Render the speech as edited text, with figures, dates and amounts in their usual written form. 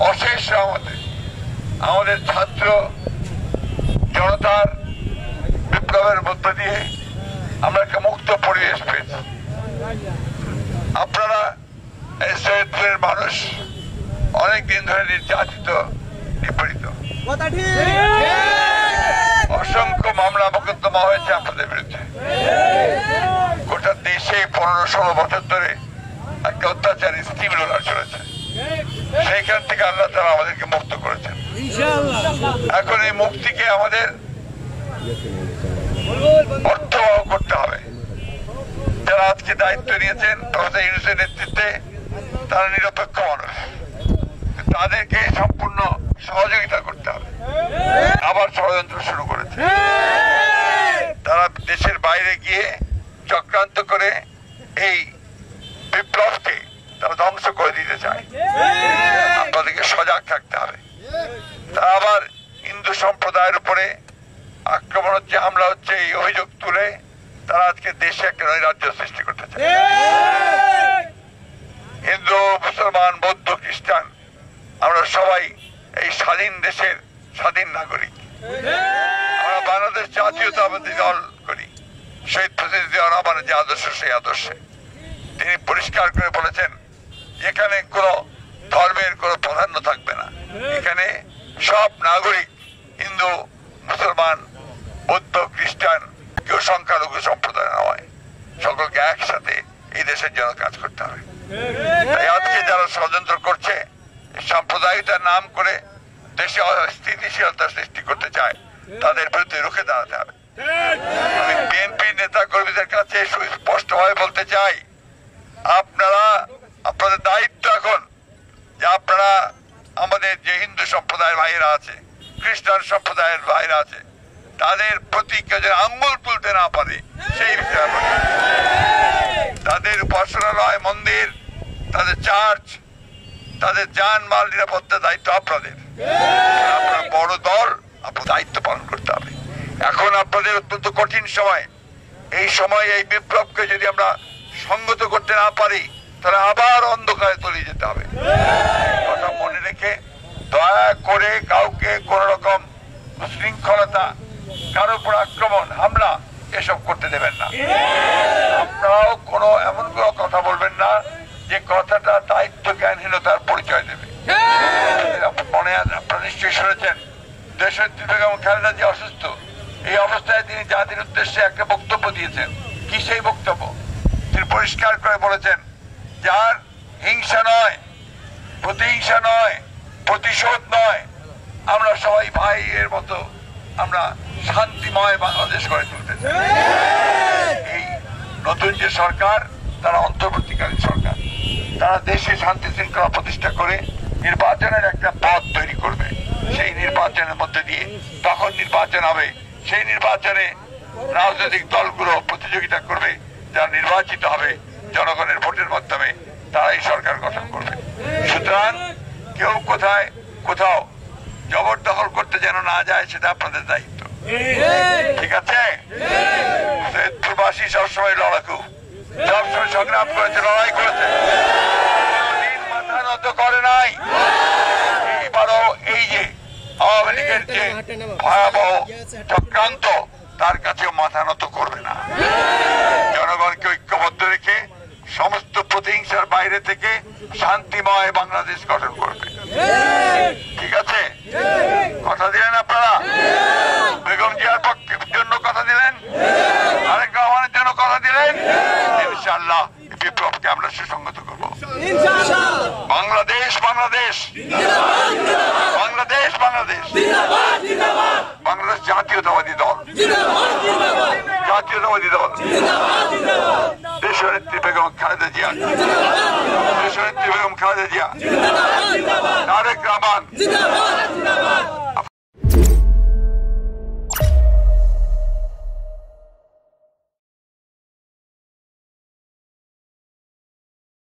অশেষ রহমতে আমাদের ছাত্র জনতার বিপ্লবের মধ্য দিয়ে আমরা একটা মুক্ত পরিবেশ পেয়েছি। আপনারা এই সৈয়দপুরের মানুষ অনেকদিন ধরে নির্যাতিত, নিপীড়িত, অসংখ্য মামলা মোকদ্দমা হয়েছে আপনাদের বিরুদ্ধে। গোটা দেশে 15-16 বছর ধরে একটা অত্যাচারী স্টিম রোলার চলেছে। সেইখান থেকে আল্লাহ তাআলা আমাদেরকে মুক্ত করেছেন। এখন এই মুক্তিকে আমাদের অর্থবহ করতে হবে। যারা আজকে দায়িত্ব নিয়েছেন প্রফেসর ইউনূসের নেতৃত্বে, তারা নিরপেক্ষ মানুষ, তাদেরকে সম্পূর্ণ সহযোগিতা করতে হবে। আবার ষড়যন্ত্র শুরু করেছে, তারা দেশের বাইরে গিয়ে চক্রান্ত করে এই বিপ্লবকে তারা ধ্বংস করে দিতে চায়। আপনাদেরকে সজাগ থাকতে হবে। তারা আবার হিন্দু সম্প্রদায়ের উপরে আক্রমণ হচ্ছে, হামলা হচ্ছে, এই অভিযোগ তুলে তারা আজকে দেশে একটা নৈরাজ্য সৃষ্টি করতে চায়। হিন্দু, মুসলমান, বৌদ্ধ, খ্রিস্টান, আমরা সবাই এই স্বাধীন দেশের স্বাধীন নাগরিক। আমরা বাংলাদেশ জাতীয়তাবাদী দল করি। শহীদ প্রেসিডেন্ট জিয়া রহমানের যে আদর্শ, সেই আদর্শে তিনি পরিষ্কার করে বলেছেন এখানে কোনো ধর্মের কোনো প্রাধান্য থাকবে না। এখানে সব নাগরিক, হিন্দু, মুসলমান, বৌদ্ধ, খ্রিস্টান, কেউ সংখ্যালঘু সম্প্রদায় নয়, সকলকে একসাথে এই দেশের জন্য কাজ করতে হবে। তাই আজকে যারা ষড়যন্ত্র করছে, সাম্প্রদায়িকতার নাম করে দেশে অস্থিতিশীলতা সৃষ্টি করতে চায়, তাদের বিরুদ্ধে রুখে দাঁড়াতে হবে। আমি বিএনপি নেতা কর্মীদের কাছে সুস্পষ্টভাবে বলতে চাই, আপনারা আপনাদের দায়িত্ব এখন যে আপনারা আমাদের যে হিন্দু সম্প্রদায়ের ভাইয়েরা আছে, খ্রিস্টান সম্প্রদায়ের ভাইয়েরা আছে, তাদের প্রতি কেউ যেন আঙ্গুল তুলতে না পারে সেই বিষয়ে তাদের উপাসনালয়, মন্দির, তাদের চার্চ, তাদের জানমাল নিরাপত্তার দায়িত্ব আপনাদের। আপনারা বড় দল, আপনার দায়িত্ব পালন করতে হবে। এখন আপনাদের অত্যন্ত কঠিন সময়। এই সময় এই বিপ্লবকে যদি আমরা সংগত করতে না পারি, তাহলে আবার অন্ধকারে তলিয়ে যেতে হবে। কথা মনে রেখে দয়া করে কাউকে কোন রকম উশৃঙ্খলতা, কারো উপর আক্রমণ, হামলা এসব করতে দেবেন না। আপনারাও কোনো এমন কোনো কথা বলবেন না যে কথাটা দায়িত্ব জ্ঞানহীনতার পরিচয় দেবে। মনে আপনারা নিশ্চয়ই শুনেছেন, দেশনেত্রী বেগম খালেদা জিয়া অসুস্থ। এই অবস্থায় তিনি জাতির উদ্দেশ্যে একটা বক্তব্য দিয়েছেন। কি সেই বক্তব্য? তিনি পরিষ্কার করে বলেছেন, যার হিংসা নয়, প্রতিহিংসা নয়, প্রতিশোধ নয়, আমরা সবাই ভাইয়ের মতো আমরা শান্তিময় বাংলাদেশ গড়ে তুলতে চাই। এই নতুন যে সরকার, তারা অন্তর্বর্তীকালীন সরকার, তারা দেশে শান্তি শৃঙ্খলা প্রতিষ্ঠা করে নির্বাচনের একটা পথ তৈরি করবে। সেই নির্বাচনের মধ্যে দিয়ে তখন নির্বাচন হবে, সেই নির্বাচনে রাজনৈতিক দলগুলো প্রতিযোগিতা করবে, যারা নির্বাচিত হবে জনগণের ভোটের মাধ্যমে, তারাই সরকার গঠন করবে। সুতরাং কেউ কোথাও জবরদখল করতে যেন না যায়, সেটা আপনাদের দায়িত্ব। ঠিক আছে? সৈয়দপুরবাসী সবসময় লড়াকু, সবসময় সংগ্রাম করেছে, লড়াই করেছে, মাথা নত করে নাই। এইবারও এই যে আওয়ামী লীগের যে ভয়াবহ চক্রান্ত, তার কাছেও মাথা নত করবে না। জনগণকে ঐক্যবদ্ধ রেখে সমস্ত প্রতিহিংসার বাইরে থেকে শান্তিময় বাংলাদেশ গঠন করবে। ঠিক আছে? কথা দিলেন আপনারা? বেগম জিয়ার পক্ষের জন্য কথা দিলেন, আরেক রহমানের জন্য কথা দিলেন। ইনশাআল্লাহ বিপ্লবকে আমরা সুসংগত করব। বাংলাদেশ বাংলাদেশ, বাংলাদেশ বাংলাদেশ, বাংলাদেশ জাতীয়তাবাদী দল, জাতীয়তাবাদী দল, দেশনেত্রী বেগম খালেদা জিয়া, দেশনেত্রী বেগম খালেদা জিয়া, তারেক রহমান।